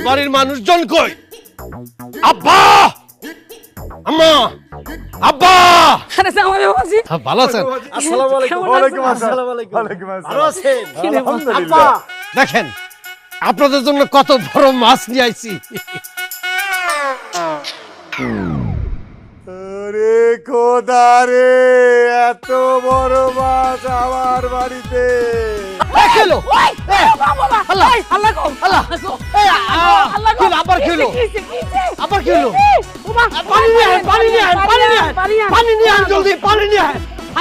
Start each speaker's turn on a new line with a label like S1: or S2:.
S1: বাড়ির মানুষজন কই? আব্বা, আম্মা, আব্বা।
S2: আরে জামাই বাবাজি
S1: ভালো আছেন?
S3: আসসালামু আলাইকুম।
S2: ওয়ালাইকুম
S3: আসসালাম। ওয়ালাইকুম আসসালাম। ভালো আছেন?
S1: আব্বা, দেখেন আপনাদের জন্য কত বড় মাছ নিয়ে আইছি।
S3: আরে খোদা রে, এত বড় মাছ আমার বাড়িতে।
S1: খেলো
S2: আল্লাহ আল্লাহ গো আল্লাহ
S1: আবার খেলো, আবার খেলো।
S2: ওমা
S1: পানি নিয়ে আয়, পানি নিয়ে আয়, পানি নিয়ে আয়, পানি নিয়ে আয়, জলদি পানি নিয়ে আয়।